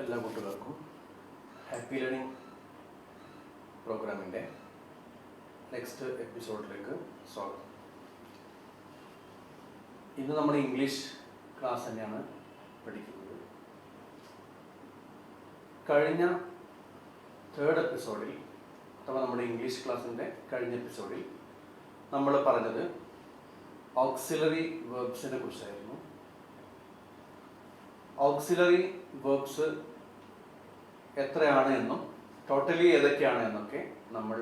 എല്ലാ കൂട്ടുകാർക്കും happy learning പ്രോഗ്രാമിൻ്റെ നെക്സ്റ്റ് എപ്പിസോഡിലേക്ക് സ്വാഗതം. ഇന്ന് നമ്മൾ ഇംഗ്ലീഷ് ക്ലാസ് തന്നെയാണ് പഠിക്കുന്നത്. കഴിഞ്ഞ തേർഡ് എപ്പിസോഡിൽ അഥവാ നമ്മുടെ ഇംഗ്ലീഷ് ക്ലാസ്സിൻ്റെ കഴിഞ്ഞ എപ്പിസോഡിൽ നമ്മൾ പറഞ്ഞത് ഓക്സിലറി വേർബ്സിനെ കുറിച്ചായിരുന്നു. ഓക്സിലറി വേർബ്സ് എത്രയാണ് എന്നും ടോട്ടലി ഏതൊക്കെയാണ് എന്നൊക്കെ നമ്മൾ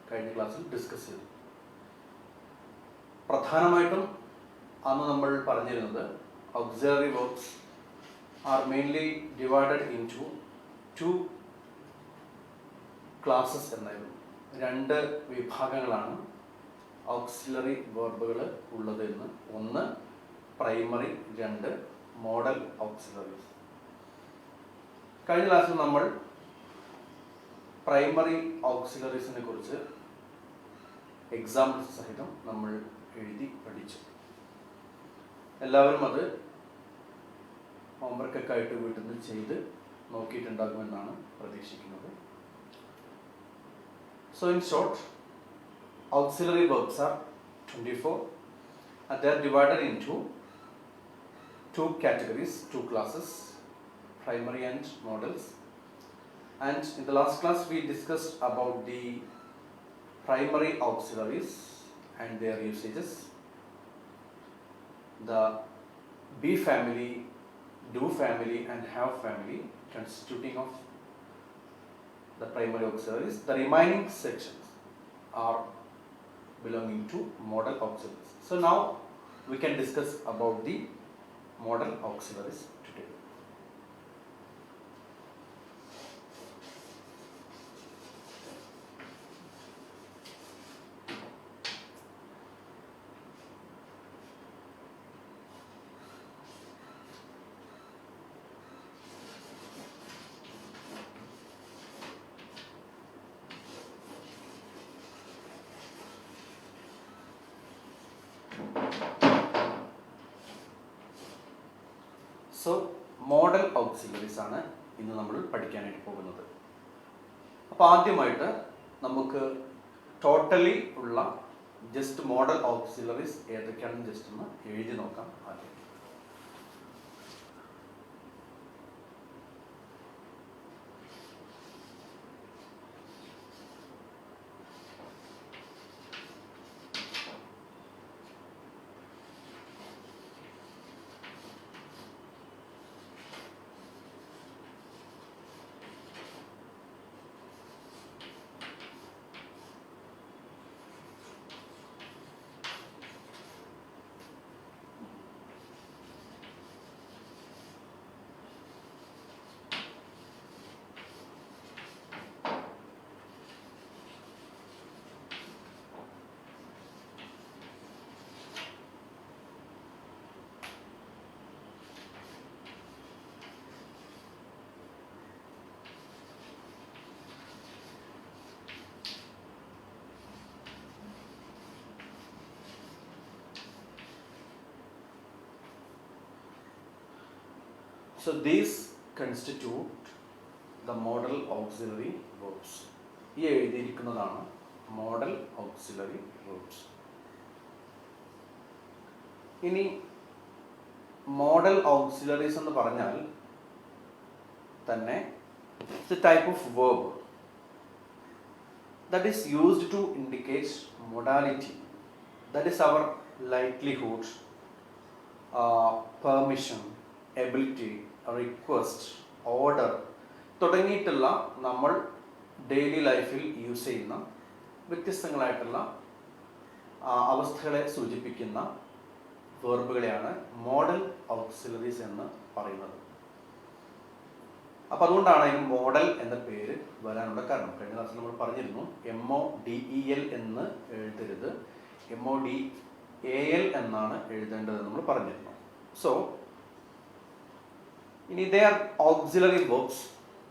കഴിഞ്ഞ ക്ലാസ്സിൽ ഡിസ്കസ് ചെയ്തു. പ്രധാനമായിട്ടും അന്ന് നമ്മൾ പറഞ്ഞിരുന്നത് auxiliary verbs are mainly divided in two classes എന്നായിരുന്നു. രണ്ട് വിഭാഗങ്ങളാണ് ഓക്സിലറി വേർബുകൾ ഉള്ളത് എന്ന്. ഒന്ന് പ്രൈമറി, രണ്ട് മോഡൽ ഓക്സിലറീസ്. കഴിഞ്ഞ ക്ലാസ്സിൽ നമ്മൾ പ്രൈമറി ഓക്സിലറീസിനെ കുറിച്ച് എക്സാമ്പിൾസ് സഹിതം നമ്മൾ എഴുതി പഠിച്ചു. എല്ലാവരും അത് ഹോംവർക്കൊക്കെ ആയിട്ട് വീട്ടിൽ നിന്ന് ചെയ്ത് നോക്കിയിട്ടുണ്ടാകുമെന്നാണ് പ്രതീക്ഷിക്കുന്നത്. So in short, auxiliary verbs are 24 and they are divided into two categories, two classes, primary and models. And in the last class we discussed about the primary auxiliaries and their usages. The be family, do family and have family constituting of the primary auxiliaries. The remaining sections are belonging to model auxiliaries. So now we can discuss about the model auxiliaries today. So modal auxiliaries ആണ് ഇന്ന് നമ്മൾ പഠിക്കാനായിട്ട് പോകുന്നത്. അപ്പോൾ ആദ്യമായിട്ട് നമുക്ക് totally ഉള്ള just modal auxiliaries ഏതൊക്കെയാണെന്ന് ജസ്റ്റ് ഒന്ന് എഴുതി നോക്കാം. ആദ്യം So these constitute the model auxiliary verbs. ഈ എഴുതിയിരിക്കുന്നതാണ് മോഡൽ ഓക്സിലറി verbs. ഇനി മോഡൽ ഓക്സിലറീസ് എന്ന് പറഞ്ഞാൽ തന്നെ it's a type of verb that is used to indicate modality, that is our likelihood, permission, ability, request, order തുടങ്ങിയിട്ടുള്ള നമ്മൾ daily ലൈഫിൽ use ചെയ്യുന്ന വ്യത്യസ്തങ്ങളായിട്ടുള്ള അവസ്ഥകളെ സൂചിപ്പിക്കുന്ന വെർബുകളെയാണ് മോഡൽ ഓക്സിലറീസ് എന്ന് പറയുന്നത്. അപ്പോൾ അതുകൊണ്ടാണ് അതിന് മോഡൽ എന്ന പേര് വരാനുള്ള കാരണം. കഴിഞ്ഞ ക്ലാസ്സിൽ നമ്മൾ പറഞ്ഞിരുന്നു MODEL എന്ന് എഴുതരുത്, MODAL എന്നാണ് എഴുതേണ്ടത് നമ്മൾ പറഞ്ഞിരുന്നു. So they are auxiliary verbs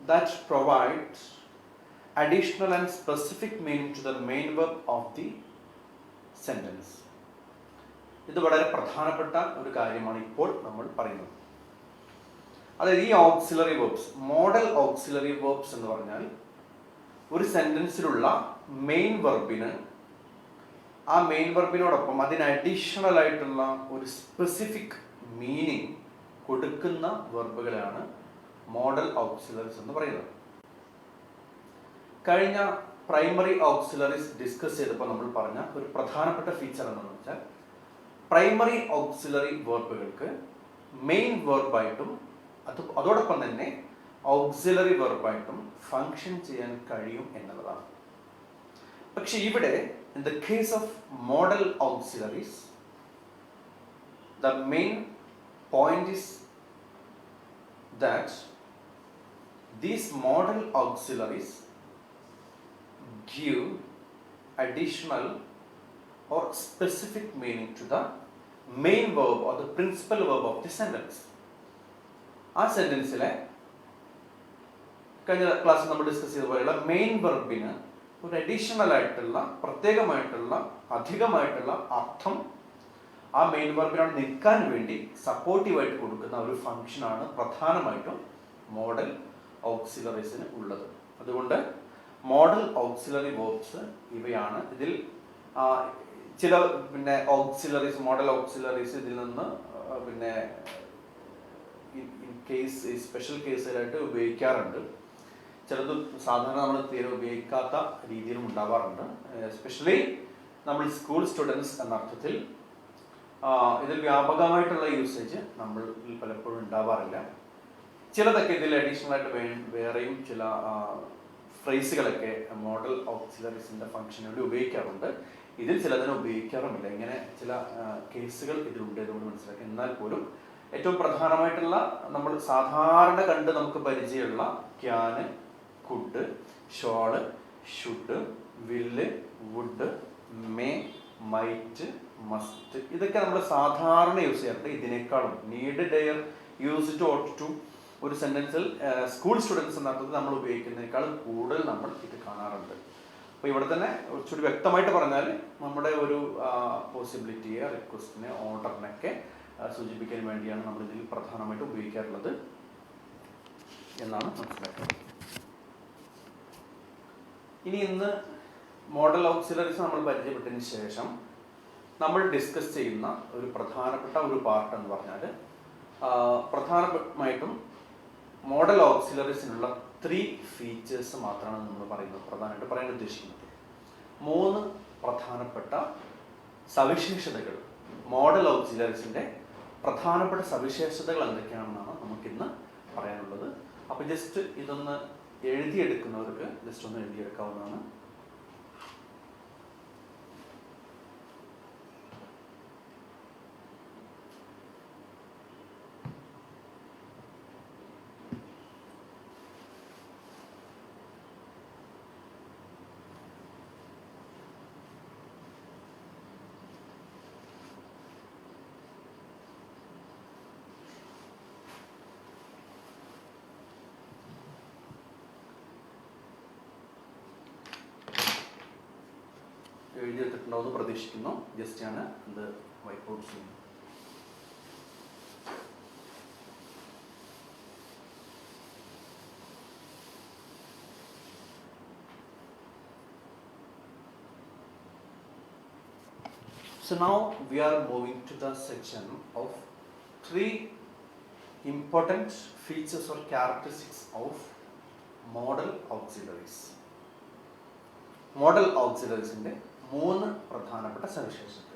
that provide additional and specific meaning to the main verb of the sentence. ഇത് വളരെ പ്രധാനപ്പെട്ട ഒരു കാര്യമാണ് ഇപ്പോൾ നമ്മൾ പറയുന്നത്. അതായത് ഈ auxiliary verbs, modal auxiliary verbs എന്ന് പറഞ്ഞാൽ ഒരു സെന്റൻസിലുള്ള മെയിൻ വെർബിന് ആ മെയിൻ വെർബിനോടൊപ്പം അതിന് അഡീഷണൽ ആയിട്ടുള്ള ഒരു സ്പെസിഫിക് മീനിങ് കൊടുക്കുന്ന വെർബുകളാണ് മോഡൽ ഓക്സിലറീസ് എന്ന് പറയുന്നത്. കഴിഞ്ഞ പ്രൈമറി ഓക്സിലറീസ് ഡിസ്കസ് ചെയ്തപ്പോൾ നമ്മൾ പറഞ്ഞ ഒരു പ്രധാനപ്പെട്ട ഫീച്ചർ എന്താണെന്ന് വെച്ചാൽ പ്രൈമറി ഓക്സിലറി വെർബുകൾക്ക് മെയിൻ വെർബായിട്ടും അതോടൊപ്പം തന്നെ ഓക്സിലറി വെർബായിട്ടും ഫങ്ഷൻ ചെയ്യാൻ കഴിയും എന്നുള്ളതാണ്. പക്ഷെ ഇവിടെ in the case of model auxiliaries, the main point is that these model auxiliaries give additional or specific meaning to the main verb or the principal verb of the sentence. ആ സെന്റൻസിലെ കഴിഞ്ഞ ക്ലാസ്സിൽ നമ്മൾ discuss ചെയ്ത പോലെയുള്ള main വെർബിന് ഒരു additional ആയിട്ടുള്ള പ്രത്യേകമായിട്ടുള്ള അധികമായിട്ടുള്ള അർത്ഥം ആ മെയിൻ വെർബിനോട് നിൽക്കാൻ വേണ്ടി സപ്പോർട്ടീവായിട്ട് കൊടുക്കുന്ന ഒരു ഫംഗ്ഷനാണ് പ്രധാനമായിട്ടും മോഡൽ ഓക്സിലറീസിന് ഉള്ളത്. അതുകൊണ്ട് മോഡൽ ഓക്സിലറി വെർബ്സ് ഇവയാണ്. ഇതിൽ ചില ഓക്സിലറീസ്, മോഡൽ ഓക്സിലറീസ് ഇതിൽ നിന്ന് സ്പെഷ്യൽ കേസിലായിട്ട് ഉപയോഗിക്കാറുണ്ട്. ചിലത് സാധാരണ നമ്മൾ തീരെ ഉപയോഗിക്കാത്ത രീതിയിലും ഉണ്ടാവാറുണ്ട്. എസ്പെഷ്യലി നമ്മൾ സ്കൂൾ സ്റ്റുഡൻസ് എന്ന അർത്ഥത്തിൽ ഇതിൽ വ്യാപകമായിട്ടുള്ള യൂസേജ് നമ്മൾ പലപ്പോഴും ഉണ്ടാവാറില്ല. ചിലതൊക്കെ ഇതിൽ അഡീഷണൽ ആയിട്ട് വേറെയും ചില ഫ്രേസുകളൊക്കെ മോഡൽ ഓക്സിലറീസിന്റെ ഫംഗ്ഷന് വേണ്ടി ഉപയോഗിക്കാറുണ്ട്. ഇതിൽ ചിലതിനെ ഉപയോഗിക്കാറുമില്ല. ഇങ്ങനെ ചില കേസുകൾ ഇതിലുണ്ട് എന്ന് മനസ്സിലാക്കി. എന്നാൽ പോലും ഏറ്റവും പ്രധാനമായിട്ടുള്ള നമ്മൾ സാധാരണ കണ്ട് നമുക്ക് പരിചയമുള്ള can, could, shall, should, will, would, may, might, must, ഇതൊക്കെ നമ്മൾ സാധാരണ യൂസ് ചെയ്യാറുണ്ട്. ഇതിനേക്കാളും need, dare, use to, ought to ഒരു സെന്റൻസിൽ സ്കൂൾ സ്റ്റുഡൻസ് എന്ന അർത്ഥത്തിൽ നമ്മൾ ഉപയോഗിക്കുന്നതിനേക്കാളും കൂടുതൽ നമ്മൾ ഇത് കാണാറുണ്ട്. അപ്പോൾ ഇവിടെ തന്നെ കുറച്ചുകൂടി വ്യക്തമായിട്ട് പറഞ്ഞാൽ നമ്മുടെ ഒരു പോസിബിലിറ്റിയെ, റിക്വസ്റ്റിനെ, ഓർഡറിനൊക്കെ സൂചിപ്പിക്കാൻ വേണ്ടിയാണ് നമ്മൾ ഇതിൽ പ്രധാനമായിട്ട് ഉപയോഗിക്കാറുള്ളത് എന്നാണ് മനസ്സിലാക്കുന്നത്. ഇനി ഇന്ന് മോഡൽ ഓക്സിലറീസ് നമ്മൾ പരിചയപ്പെട്ടതിന് ശേഷം നമ്മൾ ഡിസ്കസ് ചെയ്യുന്ന ഒരു പ്രധാനപ്പെട്ട ഒരു പാർട്ട് എന്ന് പറഞ്ഞാൽ പ്രധാനമായിട്ടും മോഡൽ ഓക്സിലറീസിനുള്ള 3 ഫീച്ചേഴ്സ് മാത്രമാണ് നമ്മൾ പ്രധാനമായിട്ട് പറയാൻ ഉദ്ദേശിക്കുന്നത്. 3 പ്രധാനപ്പെട്ട സവിശേഷതകൾ, മോഡൽ ഓക്സിലറീസിന്റെ പ്രധാനപ്പെട്ട സവിശേഷതകൾ എന്തൊക്കെയാണെന്നാണ് നമുക്കിന്ന് പറയാനുള്ളത്. അപ്പോൾ ജസ്റ്റ് ഇതൊന്ന് എഴുതിയെടുക്കുന്നവർക്ക് ജസ്റ്റ് ഒന്ന് എഴുതിയെടുക്കാവുന്നതാണ്. എഴുതിയെടുത്തിട്ടുണ്ടാവുമെന്ന് പ്രതീക്ഷിക്കുന്നു. ജസ്റ്റ് ആണ് ഇത് വൈറ്റ് ഔട്ട് ചെയ്യുന്നത്. So now we are moving to the section of 3 important features or characteristics of model auxiliaries. Model ഓക്സിലറീസിന്റെ 3 പ്രധാനപ്പെട്ട സവിശേഷതകൾ.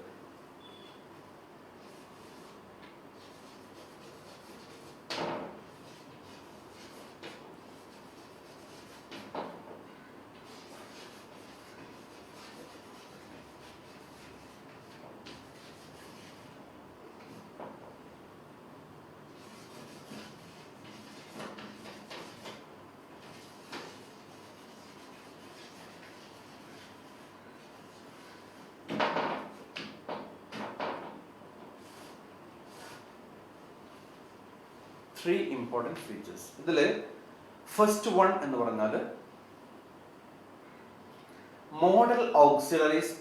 Three important features. ഇതിൽ ഫസ്റ്റ് വൺ എന്ന് പറഞ്ഞാൽ model auxiliaries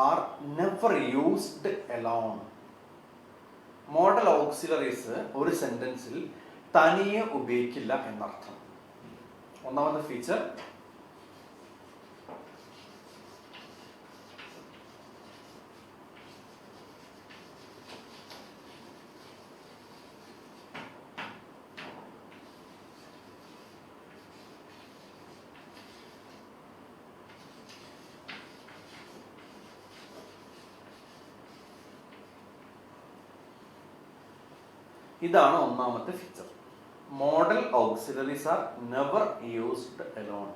are never used alone. Model auxiliaries ഒരു സെന്റൻസിൽ തനിയെ ഉപയോഗിക്കില്ല എന്നർത്ഥം. ഒന്നാമത്തെ ഫീച്ചർ ഇതാണ് ഒന്നാമത്തെ feature. Model auxiliaries are never used alone.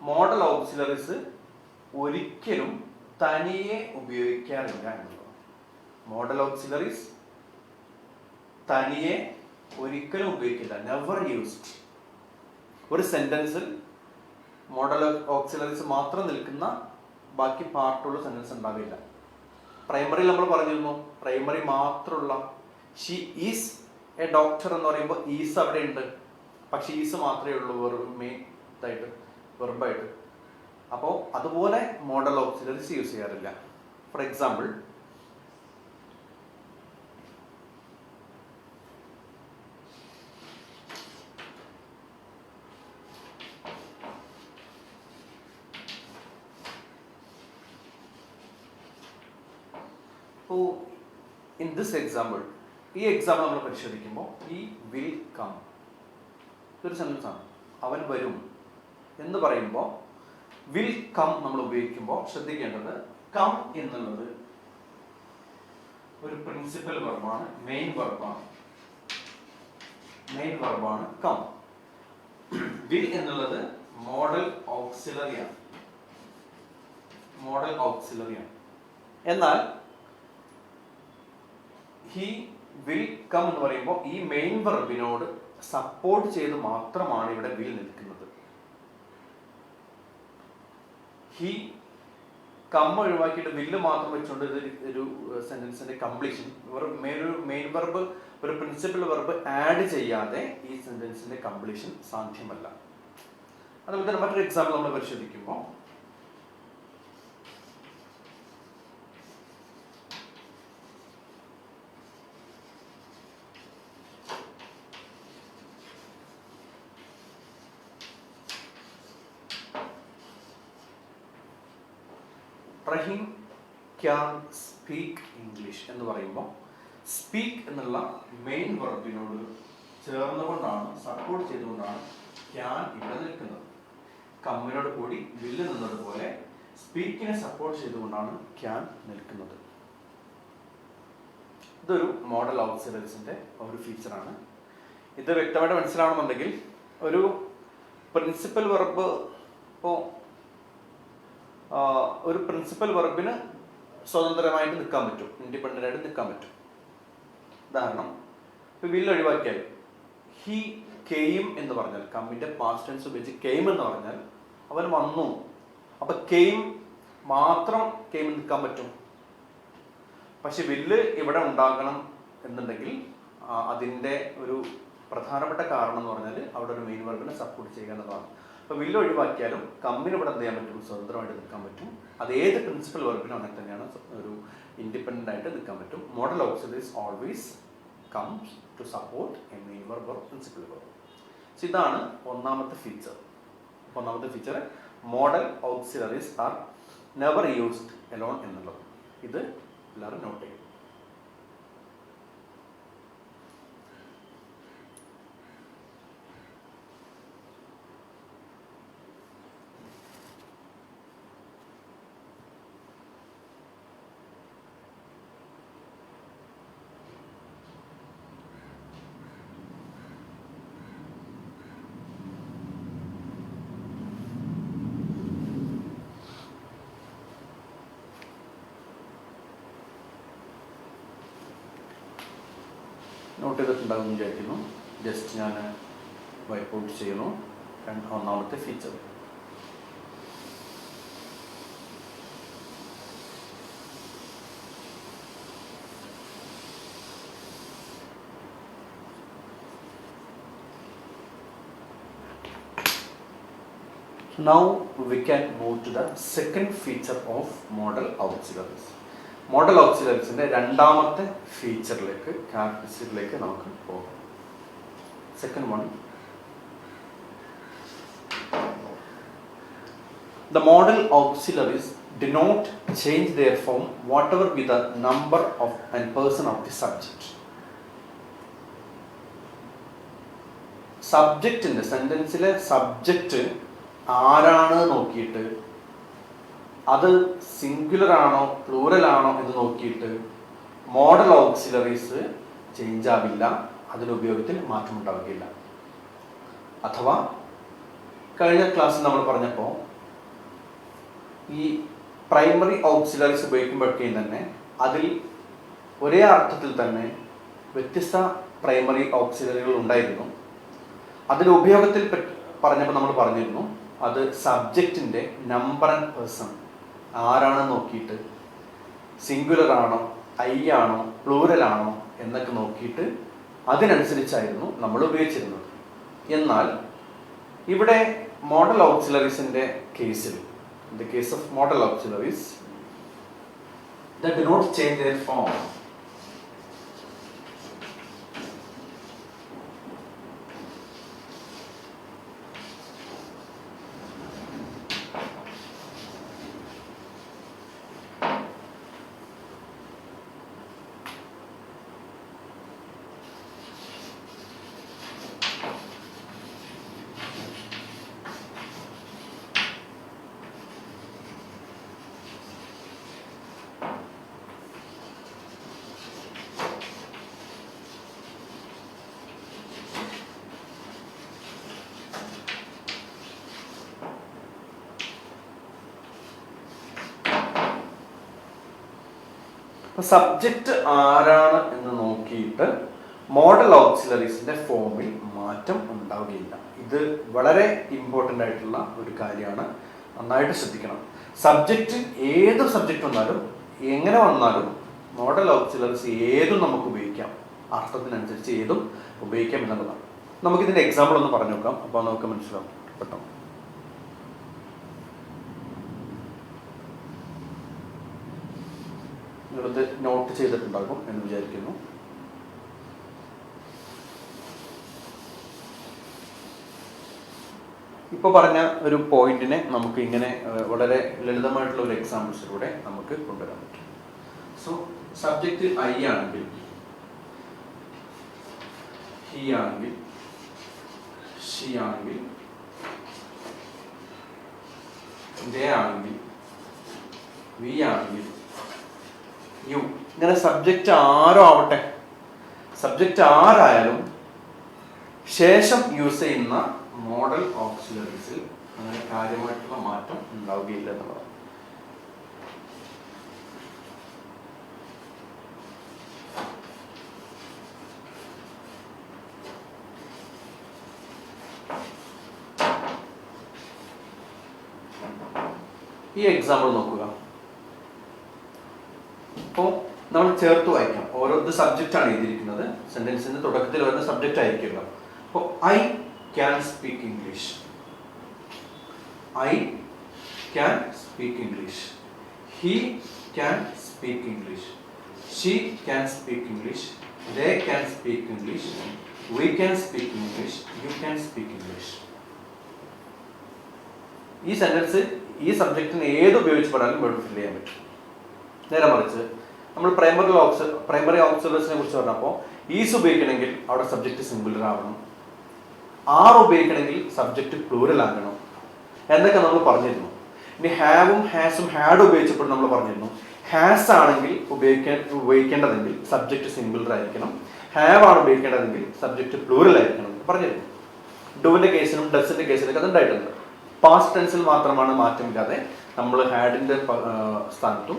Model auxiliaries ഒരിക്കലും തനിയെ ഉപയോഗിക്കാറില്ല എന്നുള്ളതാണ്. മോഡൽ ഓക്സിലറീസ് തനിയെ ഒരിക്കലും ഉപയോഗിക്കില്ല, നെവർ യൂസ്ഡ്. ഒരു സെന്റൻസിൽ മോഡൽ ഓക്സിലറീസ് മാത്രം നിൽക്കുന്ന ബാക്കി പാർട്ടുള്ള സെന്റൻസ് ഉണ്ടാവില്ല. പ്രൈമറി നമ്മൾ പറഞ്ഞിരുന്നു, പ്രൈമറി മാത്രമുള്ള ഷീ ഈസ് എ ഡോക്ടർ എന്ന് പറയുമ്പോൾ ഈസ് അവിടെ ഉണ്ട്, പക്ഷെ ഈസ് മാത്രമേ ഉള്ളൂ മെയിൻ ഇതായിട്ട് വെർബായിട്ട്. അപ്പോൾ അതുപോലെ മോഡൽ ഓക്സിലറീസ് യൂസ് ചെയ്യാറില്ല. For example, in this example, ഈ എക്സാമ്പിൾ നമ്മൾ പരിശോധിക്കുമ്പോൾ ഈ വിൽ കം ഇതൊരു സെന്റൻസ് ആണ്. അവൻ വരും എന്ന് പറയുമ്പോൾ വിൽ കം നമ്മൾ ഉപയോഗിക്കുമ്പോൾ ശ്രദ്ധിക്കേണ്ടത്, കം എന്നുള്ളത് ഒരു പ്രിൻസിപ്പൽ വെർബാണ്, മെയിൻ വെർബാണ്. മെയിൻ വെർബാണ് കം. വിൽ എന്നുള്ളത് മോഡൽ ഓക്സിലറിയാണ്. മോഡൽ ഓക്സിലറിയാണ്. എന്നാൽ ഹി വിൽ കം എന്ന് പറയുമ്പോൾ ഈ മെയിൻ വെർബിനോട് സപ്പോർട്ട് ചെയ്ത് മാത്രമാണ് ഇവിടെ വിൽ നിൽക്കുന്നത്. ഹി കം ഒഴിവാക്കിയിട്ട് വില്ല് മാത്രം വെച്ചുകൊണ്ട് ഇത് ഒരു സെന്റൻസിന്റെ കംപ്ലീഷൻ, ഒരു മെയിൻ വെർബ് ഒരു പ്രിൻസിപ്പൽ വെർബ് ആഡ് ചെയ്യാതെ ഈ സെന്റൻസിന്റെ കംപ്ലീഷൻ സാധ്യമല്ല. അതുപോലെ തന്നെ മറ്റൊരു എക്സാമ്പിൾ നമ്മൾ പരിശോധിക്കുമ്പോൾ, റഹീം ക്യാൻ സ്പീക്ക് ഇംഗ്ലീഷ് എന്ന് പറയുമ്പോൾ സ്പീക്ക് എന്നുള്ള മെയിൻ വെർബിനോട് ചേർന്നുകൊണ്ടാണ്, സപ്പോർട്ട് ചെയ്തുകൊണ്ടാണ് ക്യാൻ ഇവിടെ നിൽക്കുന്നത്. കമ്മിനോട് കൂടി വില്ല് നിന്നതുപോലെ സ്പീക്കിനെ സപ്പോർട്ട് ചെയ്തുകൊണ്ടാണ് ക്യാൻ നിൽക്കുന്നത്. ഇതൊരു മോഡൽ ഓക്സിലറീസിന്റെ ഒരു ഫീച്ചറാണ്. ഇത് വ്യക്തമായിട്ട് മനസ്സിലാവണമെന്നുണ്ടെങ്കിൽ ഒരു പ്രിൻസിപ്പൽ വെർബ്, ഇപ്പോൾ ഒരു പ്രിൻസിപ്പൽ വെർബിന് സ്വതന്ത്രമായിട്ട് നിൽക്കാൻ പറ്റും, ഇൻഡിപെൻഡൻ്റ് ആയിട്ട് നിൽക്കാൻ പറ്റും. ഉദാഹരണം, ഇപ്പോൾ വില്ല് ഒഴിവാക്കിയാൽ ഹി കെയിം എന്ന് പറഞ്ഞാൽ, കമ്മിൻ്റെ പാസ്റ്റ് ടെൻസ് ഉപയോഗിച്ച് കെയിം എന്ന് പറഞ്ഞാൽ അവൻ വന്നു. അപ്പം കെയിം മാത്രം കെയിം നിൽക്കാൻ പറ്റും. പക്ഷെ വില്ല് ഇവിടെ ഉണ്ടാകണം എന്നുണ്ടെങ്കിൽ അതിൻ്റെ ഒരു പ്രധാനപ്പെട്ട കാരണം എന്ന് പറഞ്ഞാൽ അവിടെ ഒരു മെയിൻ വെർബിനെ സപ്പോർട്ട് ചെയ്യുക എന്നതാണ്. അപ്പോൾ വില്ല് ഒഴിവാക്കിയാലും കമ്മിന് ഇവിടെ എന്ത് ചെയ്യാൻ പറ്റും, സ്വതന്ത്രമായിട്ട് നിൽക്കാൻ പറ്റും. അത് ഏത് പ്രിൻസിപ്പൽ വെർബിനും അങ്ങനെ തന്നെയാണ്, ഒരു ഇൻഡിപെൻഡൻ്റ് ആയിട്ട് നിൽക്കാൻ പറ്റും. Modal auxiliaries always comes to support a main verb or principal verb. ഇതാണ് ഒന്നാമത്തെ ഫീച്ചർ. ഒന്നാമത്തെ feature model auxiliaries are never used alone എന്നുള്ളത്. ഇത് എല്ലാവരും നോട്ട് ചെയ്യും. നോട്ട് ചെയ്തിട്ടുണ്ടാകും വിചാരിക്കുന്നു. ജസ്റ്റ് ഞാൻ വൈപ്പ് ഔട്ട് ചെയ്യുന്നു. ഒന്നാമത്തെ feature. Now we can move to the second feature of model auxiliaries. Model ഓക്സിലറീസിന്റെ രണ്ടാമത്തെ ഫീച്ചറിലേക്ക്, ക്യാരക്ടറിസ്റ്റിക്കിലേക്ക് നമുക്ക് പോകാം. Second one, the modal auxiliaries denote change their form whatever be the number of and person of the subject. സബ്ജക്റ്റിൻ്റെ സെൻറ്റൻസിലെ subject ആരാണ് നോക്കിയിട്ട് അത് സിംഗുലർ ആണോ പ്ലൂറൽ ആണോ എന്ന് നോക്കിയിട്ട് മോഡൽ ഓക്സിലറീസ് ചേഞ്ച് ആവില്ല, അതിൻ്റെ ഉപയോഗത്തിൽ മാറ്റമുണ്ടാവുകയില്ല. അഥവാ കഴിഞ്ഞ ക്ലാസ്സിൽ നമ്മൾ പറഞ്ഞപ്പോൾ ഈ പ്രൈമറി ഓക്സിലറീസ് ഉപയോഗിക്കുമ്പോഴേക്കും തന്നെ അതിൽ ഒരേ അർത്ഥത്തിൽ തന്നെ വ്യത്യസ്ത പ്രൈമറി ഓക്സിലറികൾ ഉണ്ടായിരുന്നു. അതിൻ്റെ ഉപയോഗത്തിൽ പറഞ്ഞപ്പോൾ നമ്മൾ പറഞ്ഞിരുന്നു അത് സബ്ജക്റ്റിൻ്റെ നമ്പർ ആൻഡ് പേഴ്സൺ ആരാണ് നോക്കിയിട്ട് സിംഗുലർ ആണോ ഐ ആണോ പ്ലൂറൽ ആണോ എന്നൊക്കെ നോക്കിയിട്ട് അതിനനുസരിച്ചായിരുന്നു നമ്മൾ ഉപയോഗിച്ചിരുന്നത്. എന്നാൽ ഇവിടെ മോഡൽ ഓക്സിലറീസിൻ്റെ കേസിൽ, in the case of modal auxiliaries, that do not change their form, subject ആരാണ് എന്ന് നോക്കിയിട്ട് മോഡൽ ഓക്സിലറീസിൻ്റെ ഫോമിൽ മാറ്റം ഉണ്ടാവുകയില്ല. ഇത് വളരെ ഇമ്പോർട്ടൻ്റ് ആയിട്ടുള്ള ഒരു കാര്യമാണ്, നന്നായിട്ട് ശ്രദ്ധിക്കണം. സബ്ജക്റ്റ് ഏത് സബ്ജക്റ്റ് വന്നാലും എങ്ങനെ വന്നാലും മോഡൽ ഓക്സിലറീസ് ഏതും നമുക്ക് ഉപയോഗിക്കാം, അർത്ഥത്തിനനുസരിച്ച് ഏതും ഉപയോഗിക്കാം എന്നുള്ളതാണ്. നമുക്കിതിൻ്റെ എക്സാമ്പിൾ ഒന്ന് പറഞ്ഞു നോക്കാം, അപ്പോൾ നമുക്ക് മനസ്സിലാവും പെട്ടെന്ന്. നിങ്ങളിത് നോട്ട് ചെയ്തിട്ടുണ്ടാകും എന്ന് വിചാരിക്കുന്നു. ഇപ്പോൾ പറഞ്ഞ ഒരു പോയിന്റിനെ നമുക്ക് ഇങ്ങനെ വളരെ ലളിതമായിട്ടുള്ള ഒരു എക്സാമ്പിൾസിലൂടെ നമുക്ക് കൊണ്ടുവരാൻ പറ്റും. സോ സബ്ജക്റ്റ് ഐ ആണെങ്കിൽ, ഹി ആണെങ്കിൽ, ഷീ ആണെങ്കിൽ, ദേ ആണെങ്കിൽ, വി ആണെങ്കിൽ, യു, ഇങ്ങനെ സബ്ജക്റ്റ് ആരോ ആവട്ടെ, സബ്ജക്റ്റ് ആരായാലും ശേഷം യൂസ് ചെയ്യുന്ന മോഡൽ ഓക്സിലറീസിൽ അങ്ങനെ കാര്യമായിട്ടുള്ള മാറ്റം ഉണ്ടാവുകയില്ല എന്നുള്ളതാണ്. ഈ എക്സാമ്പിൾ നോക്കുക. അപ്പോൾ നമ്മൾ ചേർത്ത് വായിക്കാം. ഓരോ ഇത് സബ്ജക്റ്റ് ആണ് എഴുതിയിരിക്കുന്നത്, സെന്റൻസിന്റെ തുടക്കത്തിൽ വരുന്ന സബ്ജക്റ്റ് ആയിരിക്കുമല്ലോ. അപ്പോൾ I can speak English, I can speak English, he can speak English, she can speak English, they can speak English, we can speak English, you can speak English. ഈ സെന്റൻസ് ഈ സബ്ജക്റ്റിന് ഏത് ഉപയോഗിച്ച് പറഞ്ഞാലും വേർഡ് ഫിൽ ചെയ്യാൻ പറ്റും. നേരെ മറിച്ച് നമ്മൾ പ്രൈമറി ഓക്സിലറീസിനെ കുറിച്ച് പറഞ്ഞപ്പോൾ ഈസ് ഉപയോഗിക്കണമെങ്കിൽ അവിടെ സബ്ജക്റ്റ് സിംഗുലർ ആവണം, ആർ ഉപയോഗിക്കണമെങ്കിൽ സബ്ജക്റ്റ് പ്ലൂറൽ ആകണം എന്നൊക്കെ നമ്മൾ പറഞ്ഞിരുന്നു. ഇനി ഹാവും ഹാസും ഹാഡ് ഉപയോഗിച്ചപ്പോൾ നമ്മൾ പറഞ്ഞിരുന്നു ഹാസ് ആണെങ്കിൽ ഉപയോഗിക്കേണ്ടതെങ്കിൽ സബ്ജക്റ്റ് സിംഗുലർ ആയിരിക്കണം, ഹാവ് ആണ് ഉപയോഗിക്കേണ്ടതെങ്കിൽ സബ്ജക്റ്റ് പ്ലൂറൽ ആയിരിക്കണം എന്ന് പറഞ്ഞിരുന്നു. ഡുവിന്റെ കേസിനും ഡസിന്റെ കേസിനൊക്കെ അതുണ്ടായിട്ടുണ്ട്. പാസ്റ്റ് ടെൻസിൽ മാത്രമാണ് മാറ്റമില്ലാതെ നമ്മൾ ഹാഡിന്റെ സ്ഥാനത്തും,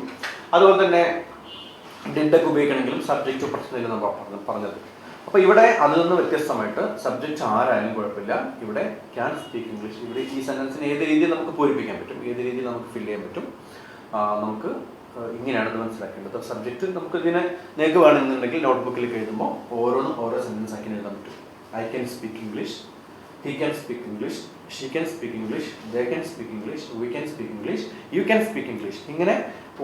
അതുപോലെ തന്നെ ഡിഡൊക്കെ ഉപയോഗിക്കണമെങ്കിലും സബ്ജക്റ്റ് പ്രശ്നമില്ല നമ്മൾ പറഞ്ഞത്. അപ്പോൾ ഇവിടെ അതിൽ നിന്ന് വ്യത്യസ്തമായിട്ട് സബ്ജക്റ്റ് ആരായാലും കുഴപ്പമില്ല, ഇവിടെ ക്യാൻ സ്പീക്ക് ഇംഗ്ലീഷ്. ഇവിടെ ഈ സെന്റൻസിന് ഏത് രീതിയിൽ നമുക്ക് പൂരിപ്പിക്കാൻ പറ്റും, ഏത് രീതിയിൽ നമുക്ക് ഫില്ല് ചെയ്യാൻ പറ്റും, നമുക്ക് ഇങ്ങനെയാണ് ഇത് മനസ്സിലാക്കേണ്ടത്. സബ്ജക്റ്റ് നമുക്ക് ഇതിനെ നിങ്ങൾക്ക് വേണമെന്നുണ്ടെങ്കിൽ നോട്ട്ബുക്കിൽ എഴുതുമ്പോൾ ഓരോന്നും ഓരോ സെന്റൻസ് ആക്കി എഴുതാൻ പറ്റും. I can speak English, he can speak English, she can speak English, they can speak English, we can speak English, you can speak English. ഇങ്ങനെ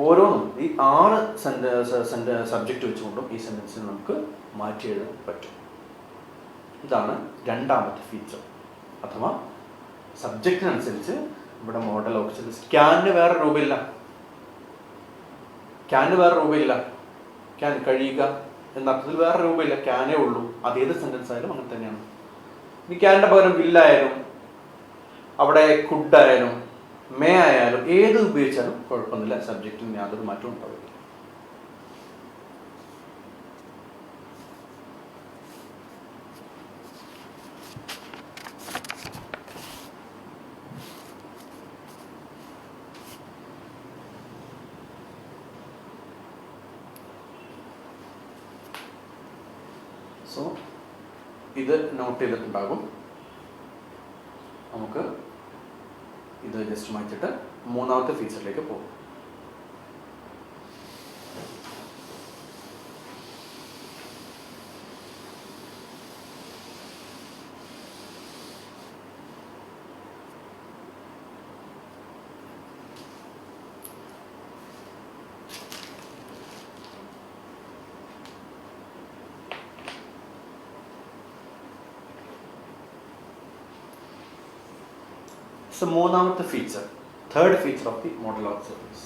ഓരോന്നും ഈ 6 സബ്ജക്റ്റ് വെച്ചുകൊണ്ടും ഈ സെന്റൻസിൽ നമുക്ക് മാറ്റി എഴുതാൻ പറ്റും. ഇതാണ് രണ്ടാമത്തെ ഫീച്ചർ. അഥവാ സബ്ജക്റ്റിനനുസരിച്ച് ഇവിടെ മോഡൽ ഓക്സിലറീസ്. ക്യാന് വേറെ രൂപമില്ല, ക്യാൻ കഴിയുക എന്നർത്ഥത്തിൽ വേറെ രൂപമില്ല, ക്യാനേ ഉള്ളൂ. അതേത് സെന്റൻസ് ആയാലും അങ്ങനെ തന്നെയാണ്. ഇനി ക്യാനിന്റെ പകരം വില്ലായാലും അവിടെ കുഡായാലും മേ ആയാലും ഏത് ഉപയോഗിച്ചാലും കുഴപ്പമൊന്നുമില്ല, സബ്ജക്റ്റിന് യാതൊരു മാറ്റവും ഉണ്ടാവില്ല. സോ ഇത് നോട്ട് ചെയ്തിട്ടുണ്ടാകും. നമുക്ക് ഇത് ജസ്റ്റ് മാറ്റിയിട്ട് മൂന്നാമത്തെ ഫീച്ചറിലേക്ക് പോകും. So, മൂന്നാമത്തെ feature, third feature of the model auxiliaries.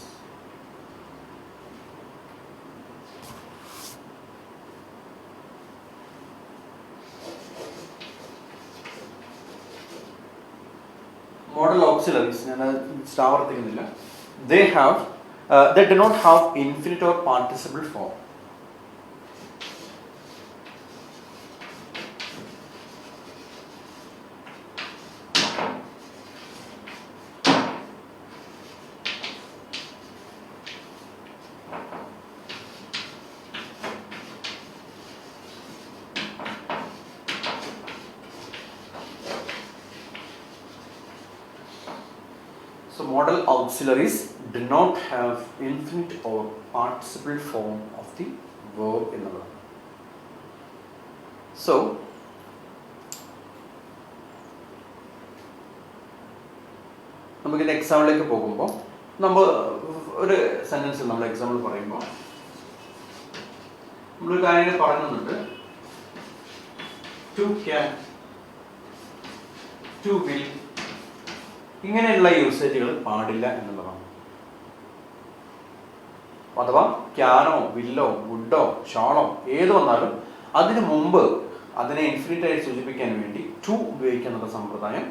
Model auxiliaries, ഞാൻ ആവർത്തിക്കുന്നില്ല. They do not have infinite or participle form. So modal auxiliaries do not have infinite or participle form of the verb എന്നുള്ളതാണ്. So നമുക്കിത് എക്സാമ്പിളിലേക്ക് പോകുമ്പോൾ നമ്മൾ ഒരു സെന്റൻസിൽ നമ്മൾ example പറയുമ്പോൾ നമ്മളൊരു കാര്യം പറയുന്നുണ്ട്, ടു ക്യാൻ, ടു വിൽ, ഇങ്ങനെയുള്ള യൂസേജുകൾ പാടില്ല എന്നുള്ളതാണ്. അഥവാ ക്യാനോ വില്ലോ വുഡോ ഷാളോ ഏത് വന്നാലും അതിനു മുമ്പ് അതിനെ ഇൻഫിനിറ്റ് ആയി സൂചിപ്പിക്കാൻ വേണ്ടി ടു ഉപയോഗിക്കുന്ന സമ്പ്രദായം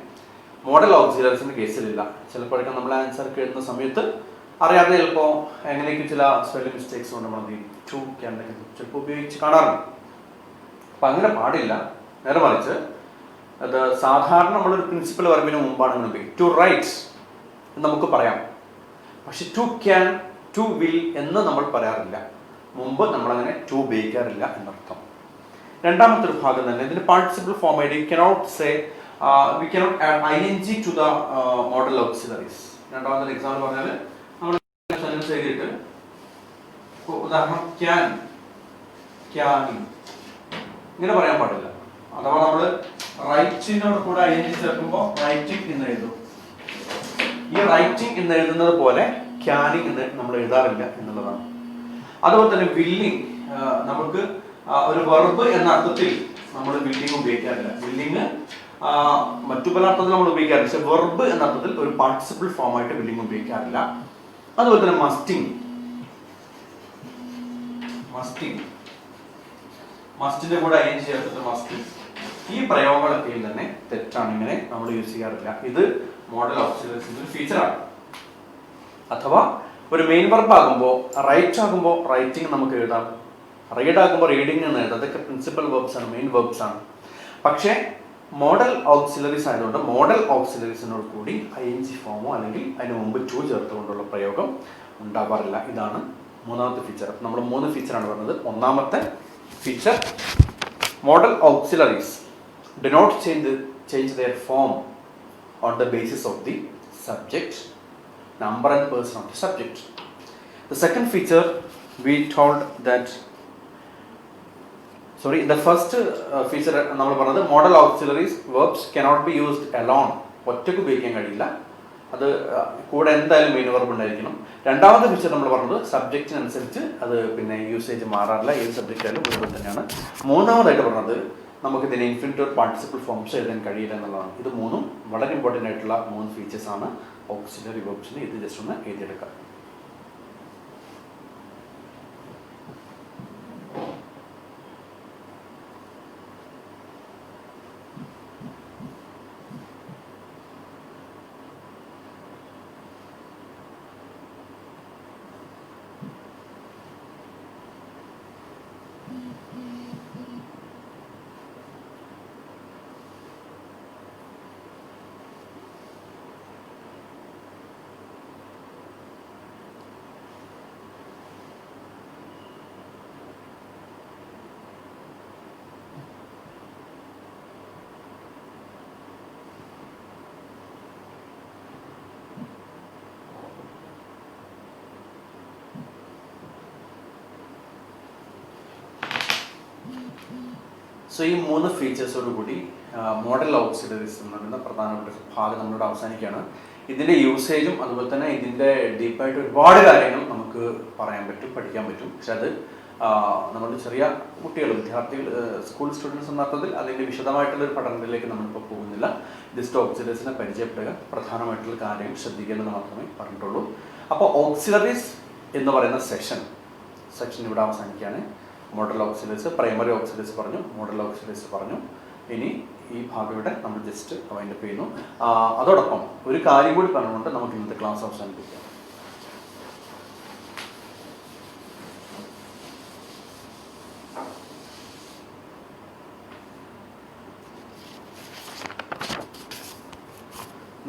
മോഡൽ ഓക്സിലറീസിന്റെ കേസിലില്ല. ചിലപ്പോഴൊക്കെ നമ്മൾ ആൻസർ എഴുതുന്ന സമയത്ത് അറിയാതെ ചിലപ്പോൾ എങ്ങനെയൊക്കെ ചില സ്പെല്ലിംഗ് മിസ്റ്റേക്സ് കൊണ്ട് നമ്മൾ ടു ക്യാനൊക്കെ ചിലപ്പോൾ ഉപയോഗിച്ച് കാണാറുണ്ട്. അപ്പം അങ്ങനെ പാടില്ല. നേരെ മറിച്ച് അത് സാധാരണ നമ്മളൊരു പ്രിൻസിപ്പൽ വർബിന് മുമ്പാണ് ഉപയോഗിക്കുക. ടു റൈറ്റ് എന്ന് നമുക്ക് പറയാം, പക്ഷെ ടു ക്യാൻ, ടു വിൽ എന്ന് നമ്മൾ പറയാറില്ല. മുമ്പ് നമ്മളങ്ങനെ ടു ഉപയോഗിക്കാറില്ല എന്നർത്ഥം. രണ്ടാമത്തെ ഒരു ഭാഗം തന്നെ ഇതിന് പാർട്ടിസിപ്പിൾ ഫോം ആയിട്ട് we cannot add ing to the modal auxiliaries. രണ്ടാമത്തെ എക്സാമ്പിൾ പറഞ്ഞാൽ നമ്മൾ സെന്റൻസ് എഴുതിയിട്ട് ഉദാഹരണം ക്യാൻ, ക്യാനിങ് ഇങ്ങനെ പറയാൻ പാടില്ല. അഥവാ നമ്മൾ റൈറ്റിനോട് കൂടെ ing ചേർക്കുമ്പോൾ റൈറ്റിംഗ് എന്ന് എഴുതും. ഈ റൈറ്റിംഗ് എന്ന് എഴുതുന്നത് പോലെ ക്യാനിങ് എന്ന് നമ്മൾ എഴുതാറില്ല എന്നുള്ളതാണ്. അതുപോലെ തന്നെ വില്ലിങ്, നമുക്ക് ഒരു വെർബ് എന്ന അർത്ഥത്തിൽ നമ്മൾ വില്ലിങ് ഉപയോഗിക്കാറില്ല. വില്ലിങ് മറ്റു പല അർത്ഥത്തിൽ നമ്മൾ ഉപയോഗിക്കാറില്ല, പക്ഷെ വെർബ് എന്ന അർത്ഥത്തിൽ ഒരു പാർട്ടിസിപ്പിൾ ഫോം ആയിട്ട് വില്ലിങ് ഉപയോഗിക്കാറില്ല. അതുപോലെ തന്നെ മസ്റ്റിന്റെ കൂടെ ing ചേർത്തിട്ട് മസ്റ്റിംഗ്, ഈ പ്രയോഗങ്ങളൊക്കെ തന്നെ തെറ്റാണ്. ഇങ്ങനെ നമ്മൾ യൂസ് ചെയ്യാറില്ല. ഇത് മോഡൽ ഓക്സിലറീസിന്റെ ഒരു ഫീച്ചറാണ്. അഥവാ ഒരു മെയിൻ വെർബ് ആകുമ്പോൾ റൈറ്റ് ആകുമ്പോൾ റൈറ്റിംഗ് നമുക്ക് എഴുതാം, റീഡ് ആകുമ്പോൾ റീഡിംഗ് എന്ന് എഴുതാം. അതൊക്കെ പ്രിൻസിപ്പൽ വെർബ്സ് ആണ്, മെയിൻ വെർബ്സ് ആണ്. പക്ഷേ മോഡൽ ഓക്സിലറീസ് ആയതുകൊണ്ട് മോഡൽ ഓക്സിലറീസിനോട് കൂടി ing ഫോമോ അല്ലെങ്കിൽ അതിന് മുമ്പ് ടു ചേർത്തുകൊണ്ടുള്ള പ്രയോഗം ഉണ്ടാവാറില്ല. ഇതാണ് മൂന്നാമത്തെ ഫീച്ചർ. നമ്മൾ 3 ഫീച്ചറാണ് പറഞ്ഞത്. ഒന്നാമത്തെ feature, modal auxiliaries do not change their form on the basis of the subject, number and person of the subject. The second feature, we told that the first feature നമ്മൾ പറഞ്ഞത് modal auxiliaries verbs cannot be used alone, ഒറ്റയ്ക്ക് ഉപയോഗിക്കാൻ കഴിയില്ല, അത് കൂടെ എന്തായാലും main verb ഉണ്ടായിരിക്കണം. രണ്ടാമത്തെ ഫീച്ചർ നമ്മൾ പറഞ്ഞത് സബ്ജക്റ്റിനനുസരിച്ച് അത് പിന്നെ യൂസേജ് മാറാറില്ല, ഏത് സബ്ജക്റ്റ് ആയാലും വെർബ് തന്നെയാണ്. മൂന്നാമതായിട്ട് പറഞ്ഞത് നമുക്കിതിന് ഇൻഫിനിറ്റ് ഒരു പാർട്ടിസിപ്പിൾ ഫോംസ് എഴുതാൻ കഴിയില്ല എന്നുള്ളതാണ്. ഇത് മൂന്നും വളരെ ഇമ്പോർട്ടൻ്റ് ആയിട്ടുള്ള 3 ഫീച്ചേഴ്സാണ് ഓക്സിലറി വെർബ്സിന്. ഇത് ജസ്റ്റ് ഒന്ന് എഴുതിയെടുക്കാം. സോ ഈ 3 ഫീച്ചേഴ്സോട് കൂടി മോഡൽ ഓക്സിലറീസ് എന്ന് പറയുന്ന പ്രധാനപ്പെട്ട ഭാഗം നമ്മളിവിടെ അവസാനിക്കുകയാണ്. ഇതിൻ്റെ യൂസേജും അതുപോലെ തന്നെ ഇതിൻ്റെ ഡീപ്പായിട്ട് ഒരുപാട് കാര്യങ്ങൾ നമുക്ക് പറയാൻ പറ്റും, പഠിക്കാൻ പറ്റും. പക്ഷെ അത് നമ്മുടെ ചെറിയ കുട്ടികൾ, വിദ്യാർത്ഥികൾ, സ്കൂൾ സ്റ്റുഡൻസ് എന്ന അർത്ഥത്തിൽ അതിൻ്റെ വിശദമായിട്ടുള്ളൊരു പഠനത്തിലേക്ക് നമ്മളിപ്പോൾ പോകുന്നില്ല. ജസ്റ്റ് ഓക്സിലറീസിനെ പരിചയപ്പെടുക, പ്രധാനമായിട്ടുള്ള കാര്യങ്ങൾ ശ്രദ്ധിക്കേണ്ടത് മാത്രമേ പറഞ്ഞിട്ടുള്ളൂ. അപ്പോൾ ഓക്സിലറീസ് എന്ന് പറയുന്ന സെക്ഷൻ ഇവിടെ അവസാനിക്കുകയാണ്. മോഡൽ ഓക്സിലറീസ്, പ്രൈമറി ഓക്സിലറീസ് പറഞ്ഞു, മോഡൽ ഓക്സിലറീസ് പറഞ്ഞു. ഇനി ഈ ഭാഗം ഇവിടെ നമ്മൾ ജസ്റ്റ് വൈൻഡപ്പ് ചെയ്യുന്നു. അതോടൊപ്പം ഒരു കാര്യം കൂടി പറഞ്ഞുകൊണ്ട് നമുക്ക് ഇന്നത്തെ ക്ലാസ് അവസാനിപ്പിക്കാം.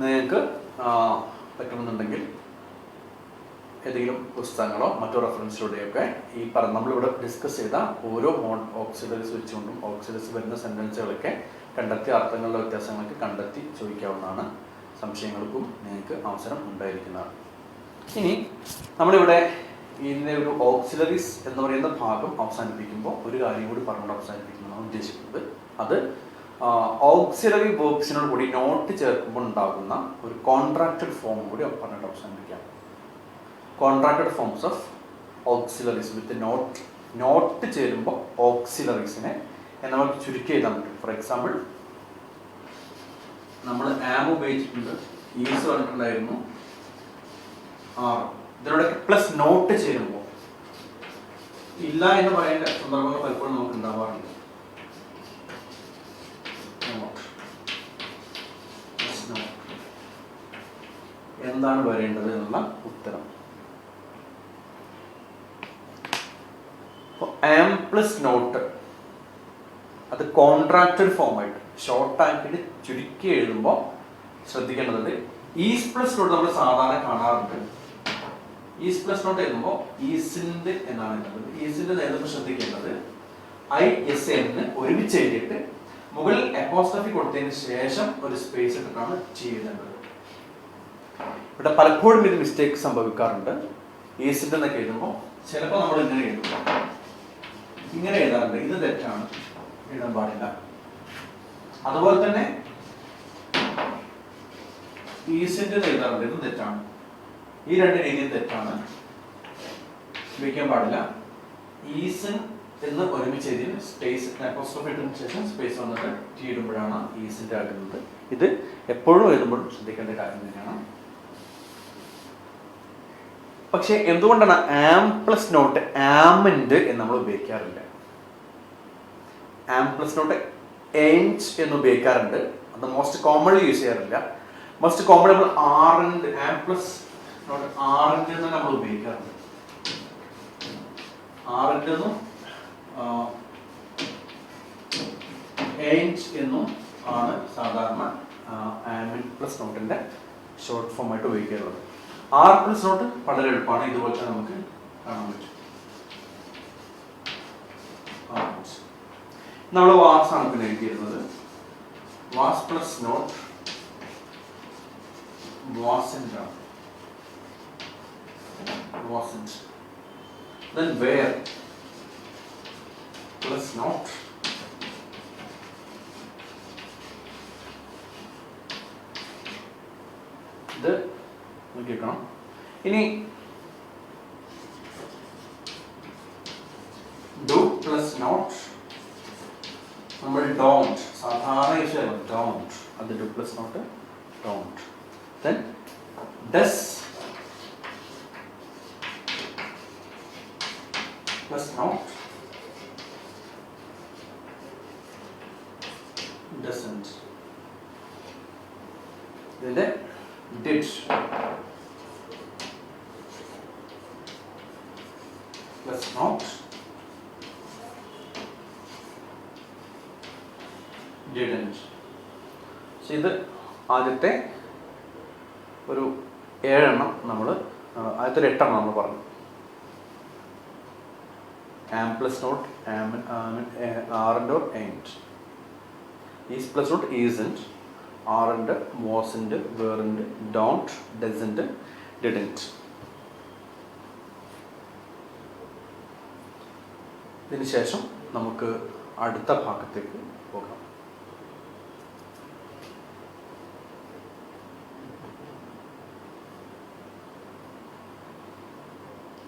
നിങ്ങൾക്ക് പറ്റുമെന്നുണ്ടെങ്കിൽ ഏതെങ്കിലും പുസ്തകങ്ങളോ മറ്റോ റെഫറൻസിലൂടെയൊക്കെ ഈ നമ്മളിവിടെ ഡിസ്കസ് ചെയ്ത ഓരോ ഓക്സിലറീസ് വെച്ചുകൊണ്ടും ഓക്സിലറീസ് വരുന്ന സെൻറ്റൻസുകളൊക്കെ കണ്ടെത്തി അർത്ഥങ്ങളുടെ വ്യത്യാസങ്ങളൊക്കെ കണ്ടെത്തി ചോദിക്കാവുന്നതാണ്. സംശയങ്ങൾക്കും നിങ്ങൾക്ക് അവസരം ഉണ്ടായിരിക്കുന്നതാണ്. ഇനി നമ്മളിവിടെ ഇതിൻ്റെ ഒരു ഓക്സിലറീസ് എന്ന് പറയുന്ന ഭാഗം അവസാനിപ്പിക്കുമ്പോൾ ഒരു കാര്യം കൂടി പറഞ്ഞുകൊണ്ട് അവസാനിപ്പിക്കുന്നതാണ് ഉദ്ദേശിക്കുന്നത്. അത് ഓക്സിലറി വെർബ്സിനോട് കൂടി നോട്ട് ചേർക്കുമ്പോൾ ഉണ്ടാകുന്ന ഒരു കോൺട്രാക്റ്റഡ് ഫോം കൂടി പറഞ്ഞിട്ട് അവസാനിപ്പിക്കാം. Contracted forms of auxiliaries with not ചേരുമ്പോൾ ഓക്സിലറീസിനെ നമുക്ക് ചുരുക്കി എഴുതാൻ പറ്റും. ഫോർ എക്സാമ്പിൾ നമ്മൾ ആം ഉപയോഗിച്ചിട്ടുണ്ട്, ഈസ് പറഞ്ഞിട്ടുണ്ടായിരുന്നു, ഇതിനോടൊക്കെ പ്ലസ് നോട്ട് ചേരുമ്പോൾ ഇല്ല എന്ന് പറയേണ്ട സന്ദർഭങ്ങൾ പലപ്പോഴും നമുക്ക് ഉണ്ടാവാറുണ്ട്. എന്താണ് വരേണ്ടത് എന്നുള്ള ഉത്തരം. ആം പ്ലസ് നോട്ട് അത് കോൺട്രാക്റ്റഡ് ഫോമായിട്ട് ഷോർട്ട് ആക്കിയിട്ട് ചുരുക്കി എഴുതുമ്പോൾ ശ്രദ്ധിക്കേണ്ടതുണ്ട്. ഈസ് പ്ലസ് നോട്ട് നമ്മൾ സാധാരണ കാണാറുണ്ട്. ഈസ് പ്ലസ് നോട്ട് എഴുതുമ്പോൾ ഈസിൻ്റെ എന്നാണ് എഴുതുന്നത്. ഈസിൻ്റെ എഴുതുമ്പോൾ ശ്രദ്ധിക്കേണ്ടത് ISN ഒരുമിച്ച് എഴുതിയിട്ട് മുകളിൽ അപ്പോസ്ട്രോഫി കൊടുത്തതിന് ശേഷം ഒരു സ്പേസ് ഇട്ടിട്ടാണ് ചെയ്യുന്നത്. ഇവിടെ പലപ്പോഴും ഇത് മിസ്റ്റേക്ക് സംഭവിക്കാറുണ്ട്. ഈസിൻ്റെ എന്നൊക്കെ എഴുതുമ്പോൾ ചിലപ്പോൾ നമ്മൾ ഇങ്ങനെ എഴുതാറുണ്ട്. ഇത് തെറ്റാണ്, എഴുതാൻ പാടില്ല. അതുപോലെ തന്നെ ഈസിൻ്റെ എഴുതാറുണ്ട്, ഇതും തെറ്റാണ്. ഈ 2 രീതിയും തെറ്റാണ്, ഉപയോഗിക്കാൻ പാടില്ല. ഈസൻ എന്ന് ഒരുമിച്ച് എഴുതിന് സ്പേസ് അപ്പോസ്ട്രോഫി ഇട്ടതിന് ശേഷം സ്പേസ് വന്നിട്ട് ടി ഇടുമ്പോഴാണ് ഈസിൻ്റെ ആകുന്നത്. ഇത് എപ്പോഴും എഴുതുമ്പോഴും ശ്രദ്ധിക്കേണ്ട കാര്യം തന്നെയാണ്. പക്ഷെ എന്തുകൊണ്ടാണ് ആം പ്ലസ് നോട്ട് ആമൻഡ് എന്ന് നമ്മൾ ഉപയോഗിക്കാറില്ല? ആം പ്ലസ് നോട്ട് എൻഡ് എന്ന് ഉപയോഗിക്കാറുണ്ട്. അത് മോസ്റ്റ് കോമൺലി യൂസ് ചെയ്യാറില്ല. മോസ്റ്റ് കോമൺ നമ്മൾ ആറിൻ്റെ ആം പ്ലസ് നോട്ട് ആറിൻ്റെ എന്ന് നമ്മൾ ഉപയോഗിക്കാറുണ്ട്. ആറിൻ്റെ എന്നും എൻഡ് എന്നും ആണ് സാധാരണ ആമിൻ പ്ലസ് നോട്ടിൻ്റെ ഷോർട്ട് ഫോം ആയിട്ട് ഉപയോഗിക്കാറുള്ളത്. ആർ പ്ലസ് നോട്ട് വളരെ എളുപ്പമാണ്, ഇതുപോലെ തന്നെ നമുക്ക് കാണാൻ പറ്റും. നമ്മൾ വാസ് ആണ് പിന്നെ എഴുതിയിരുന്നത്. വാസ് പ്ലസ് നോട്ട് wasn't ആണ്. wasn't. Then where plus not. ഇത് നോക്കിക്കണം. ഇനി do plus not നമ്മൾ don't സാധാരണ യൂസ് ചെയ്യുന്നത് don't അത് do plus not don't. Then does plus not doesn't. ഇതിന്റെ did plus not didn't. So ഇത് ആദ്യത്തെ ഒരു 7 എണ്ണം നമ്മൾ ആദ്യത്തെ ഒരു 8 എണ്ണം നമ്മൾ പറഞ്ഞു. am plus not am aren't or ain't. is plus not isn't. aren't, wasn't, weren't, don't, doesn't, didn't. ഇതിന് ശേഷം നമുക്ക് അടുത്ത ഭാഗത്തേക്ക് പോകാം.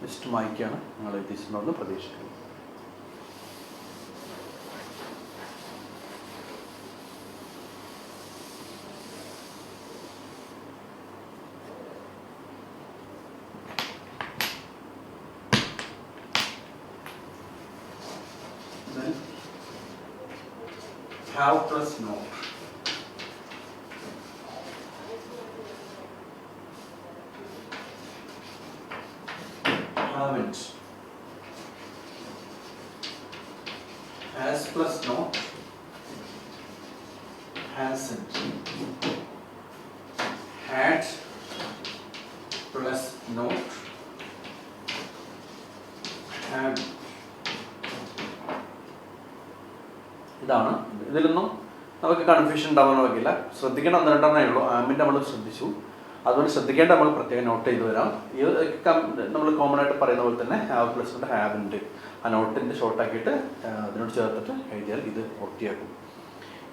ലിസ്റ്റ് വായിക്കുകയാണ് നിങ്ങൾ എത്തിച്ചിട്ടുണ്ടെന്ന് പ്രതീക്ഷിക്കുന്നു. Have plus not. Haven't. Has plus not. Hasn't. Had plus not. Have. ഇതാണ്. ഇതിലൊന്നും നമുക്ക് കൺഫ്യൂഷൻ ഉണ്ടാവാൻ വയ്ക്കില്ല. ശ്രദ്ധിക്കേണ്ട 1-2 ഉള്ളൂ. ആമിൻ്റെ നമ്മൾ ശ്രദ്ധിച്ചു, അതുകൊണ്ട് ശ്രദ്ധിക്കേണ്ട നമ്മൾ പ്രത്യേകം നോട്ട് ചെയ്ത് വരാം. ഈ നമ്മൾ കോമൺ ആയിട്ട് പറയുന്ന പോലെ തന്നെ ഹാവ് പ്ലസ് നോട്ട് ഹാവിൻ്റെ ആ നോട്ടിൻ്റെ ഷോർട്ടാക്കിയിട്ട് അതിനോട് ചേർത്തിട്ട് എഴുതിയാൽ ഇത് പൂർത്തിയാക്കും.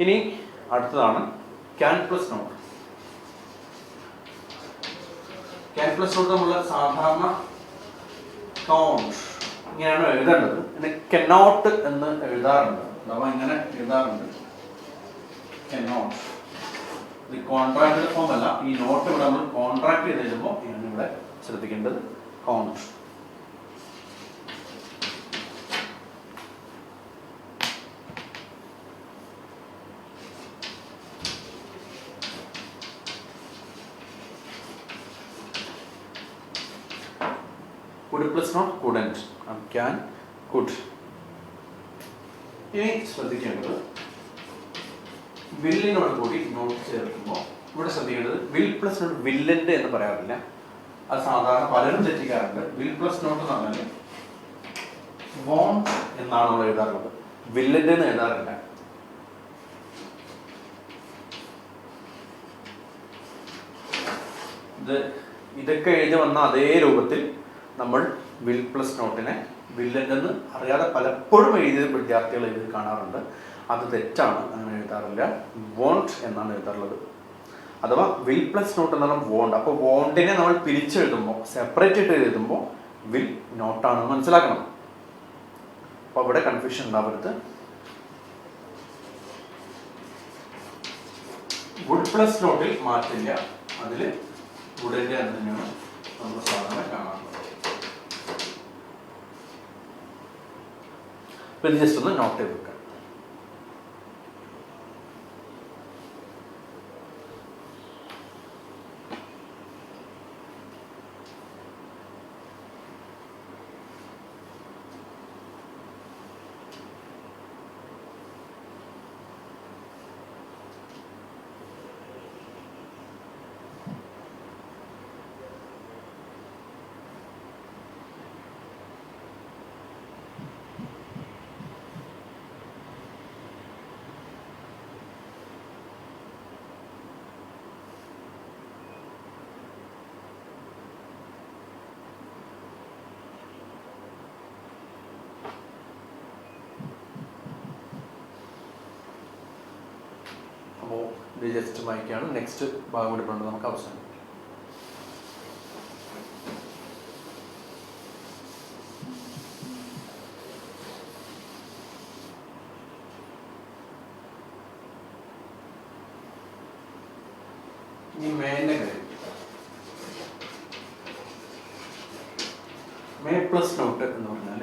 ഇനി അടുത്തതാണ് can plus not. Can plus not നമ്മൾ സാധാരണ കൗണ്ട് ഇങ്ങനെയാണ് എഴുതേണ്ടത്. പിന്നെ കനോട്ട് എന്ന് എഴുതാറുണ്ട്, അഥവാ ഇങ്ങനെ എഴുതാറുണ്ട് cannot. ഇത് കോൺട്രാക്ട് ഫോം അല്ല. ഈ നോട്ട് ഇവിടെ നമ്മൾ കോൺട്രാക്ട് ചെയ്ത് എഴുതുമ്പോൾ ആണ് ഇവിടെ ശ്രദ്ധിക്കേണ്ടത് count. could plus not couldn't. can could. ഇനി ശ്രദ്ധിക്കേണ്ടത് വില്ലിനോട് കൂടി നോട്ട് ചേർക്കുമ്പോൾ ഇവിടെ ശ്രദ്ധിക്കേണ്ടത് വിൽ പ്ലസ് നോട്ട് വില്ലൻ്റെ എന്ന് പറയാറില്ല. അത് സാധാരണ പലരും തെറ്റിക്കാറുണ്ട്. വിൽ പ്ലസ് നോട്ട് എന്ന് പറഞ്ഞാൽ വോണ്ട് എന്നാണ് നമ്മൾ എഴുതാറുള്ളത്, വില്ലൻ്റെ എന്ന് എഴുതാറില്ല. ഇതൊക്കെ എഴുതി വന്ന അതേ രൂപത്തിൽ നമ്മൾ വിൽ പ്ലസ് നോട്ടിനെ വില്ലൻ്റെ എന്ന് അറിയാതെ പലപ്പോഴും എഴുതിയ വിദ്യാർത്ഥികൾ എഴുതി കാണാറുണ്ട്. അത് തെറ്റാണ്, അങ്ങനെ എഴുതാറില്ല. വോണ്ട് എന്നാണ് എഴുതാറുള്ളത്. അഥവാ വിൽ പ്ലസ് നോട്ട് എന്ന് പറഞ്ഞാൽ വോണ്ട്. അപ്പോൾ വോണ്ടിനെ നമ്മൾ പിരിച്ചെഴുതുമ്പോൾ, സെപ്പറേറ്റ് ആയിട്ട് എഴുതുമ്പോൾ വിൽ നോട്ടാണെന്ന് മനസ്സിലാക്കണം. അപ്പോൾ അവിടെ കൺഫ്യൂഷൻ ഉണ്ടാവരുത്. വുഡ് പ്ലസ് നോട്ടിൽ മാറ്റില്ല, അതിൽ വുഡിൻ്റെ എന്ന് തന്നെയാണ് നമ്മൾ സാധാരണ കാണാറുള്ളത്. അപ്പോൾ ഇത് ജസ്റ്റ് ഒന്ന് നോട്ട് ചെയ്ത് വെക്കാം. അപ്പോൾ ഇത് ജസ്റ്റ് വായിക്കുകയാണ്. നെക്സ്റ്റ് ഭാഗം കൂടി കൊണ്ട് നമുക്ക് അവസാനം. ഇനി മേൻ്റെ കാര്യം. മേ പ്ലസ് നോട്ട് എന്ന് പറഞ്ഞാൽ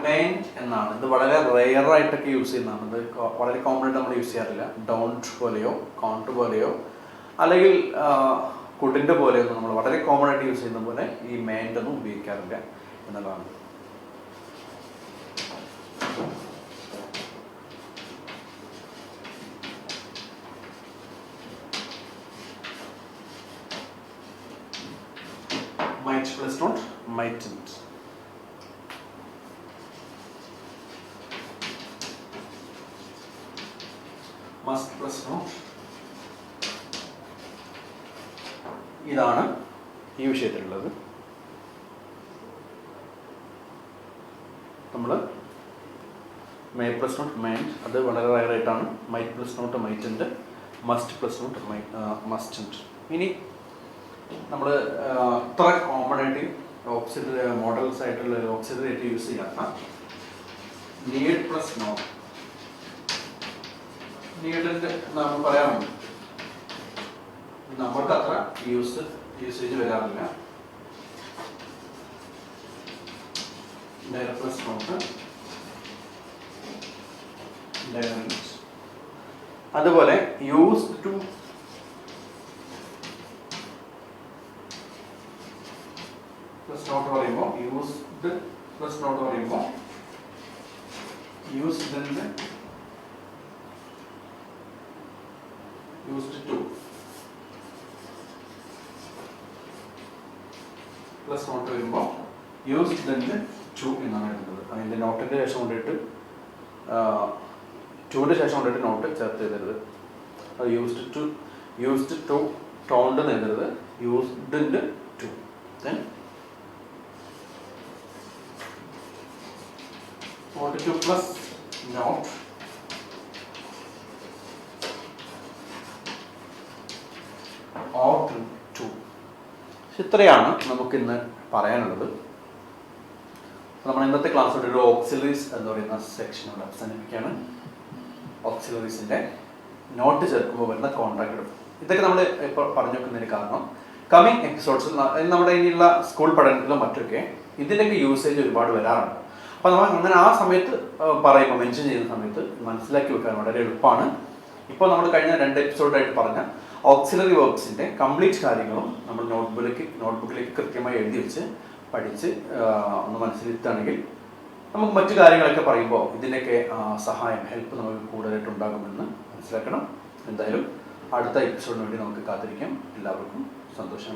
മെയിൻ എന്നാണ്. ഇത് വളരെ റെയർ ആയിട്ടൊക്കെ യൂസ് ചെയ്യുന്നതാണ്. ഇത് വളരെ കോമൺ ആയിട്ട് നമ്മൾ യൂസ് ചെയ്യാറില്ല. ഡോണ്ട് പോലെയോ കോണ്ട് പോലെയോ അല്ലെങ്കിൽ കുഡിൻ്റെ പോലെയോ നമ്മൾ വളരെ കോമൺ ആയിട്ട് യൂസ് ചെയ്യുന്ന പോലെ ഈ മെയിൻ്റെ ഒന്നും ഉപയോഗിക്കാറില്ല എന്നുള്ളതാണ്. might plus not, mightn't. Must plus not. ഇതാണ് ഈ വിഷയത്തിലുള്ളത്. നമ്മൾ മേ പ്ലസ് നോട്ട് മൈൻഡ്, അത് വളരെ റയറായിട്ടാണ്. Might plus not mightn't, must plus not mustn't. ഇനി നമ്മൾ ഇത്ര കോമൺ ആയിട്ട് ഓക്സിഡറി മോഡൽസ് ആയിട്ടുള്ള ഓക്സിഡറി ആയിട്ട് യൂസ് ചെയ്യാത്ത നീഡ് പ്ലസ് നോട്ട്. നീഡിൻ്റെ നമ്മൾ പറയാറുണ്ട്, നമ്മൾക്ക് അത്ര യൂസേജ് വരാറില്ല. Direct plus not, direct. അതുപോലെ യൂസ് ടു പ്ലസ് നോട്ട് പറയുമ്പോൾ യൂസ്ഡ് പ്ലസ് നോട്ട് പറയുമ്പോൾ യൂസ്ഡിൻ്റെ യൂസ്ഡ് ടു പ്ലസ് നോട്ട് വരുമ്പോൾ യൂസ്ഡിൻ്റെ ടു എന്നാണ് എഴുതുന്നത്. അതിൻ്റെ നോട്ടിൻ്റെ ശേഷം കൊണ്ടിട്ട് ടുവിൻ്റെ ശേഷം കൊണ്ടിട്ട് നോട്ട് ചേർത്ത് എഴുതരുത്. അത് യൂസ്ഡ് ടു ടോണ്ട് എന്ന് എഴുതരുത്, യൂസ്ഡിൻ്റെ to. Then ought to plus not, ought to. ഇത്രയാണ് നമുക്കിന്ന് പറയാനുള്ളത്. നമ്മൾ ഇന്നത്തെ ക്ലാസ്സിൽ ഒരു ഓക്സിലറീസ് എന്ന് പറയുന്ന സെക്ഷനോട് അവസാനിപ്പിക്കുകയാണ്. ഓക്സിലറീസിൻ്റെ നോട്ട് ചേർക്കുമ്പോൾ വരുന്ന കോൺട്രാക്ട്. ഇതൊക്കെ നമ്മൾ ഇപ്പോൾ പറഞ്ഞു വെക്കുന്നതിന് കാരണം കമ്മിങ് എപ്പിസോഡ്സിൽ നമ്മുടെ ഇനിയുള്ള സ്കൂൾ പഠനത്തിലും മറ്റൊക്കെ ഇതിൻ്റെയൊക്കെ യൂസേജ് ഒരുപാട് വരാറുണ്ട്. അപ്പോൾ നമ്മൾ അങ്ങനെ ആ സമയത്ത് പറയുമ്പോൾ മെൻഷൻ ചെയ്യുന്ന സമയത്ത് മനസ്സിലാക്കി വെക്കാൻ വളരെ എളുപ്പമാണ്. ഇപ്പോൾ നമ്മൾ കഴിഞ്ഞ 2 എപ്പിസോഡായിട്ട് പറഞ്ഞ ഓക്സിലറി വർബ്സിൻ്റെ കംപ്ലീറ്റ് കാര്യങ്ങളും നമ്മൾ നോട്ട്ബുക്കിലേക്ക് കൃത്യമായി എഴുതി വെച്ച് പഠിച്ച് ഒന്ന് മനസ്സിലെത്തുകയാണെങ്കിൽ നമുക്ക് മറ്റു കാര്യങ്ങളൊക്കെ പറയുമ്പോൾ ഇതിൻ്റെയൊക്കെ സഹായം, ഹെൽപ്പ് നമുക്ക് കൂടുതലായിട്ട് ഉണ്ടാകുമെന്ന് മനസ്സിലാക്കണം. എന്തായാലും അടുത്ത എപ്പിസോഡിന് വേണ്ടി നമുക്ക് കാത്തിരിക്കാം. എല്ലാവർക്കും സന്തോഷം.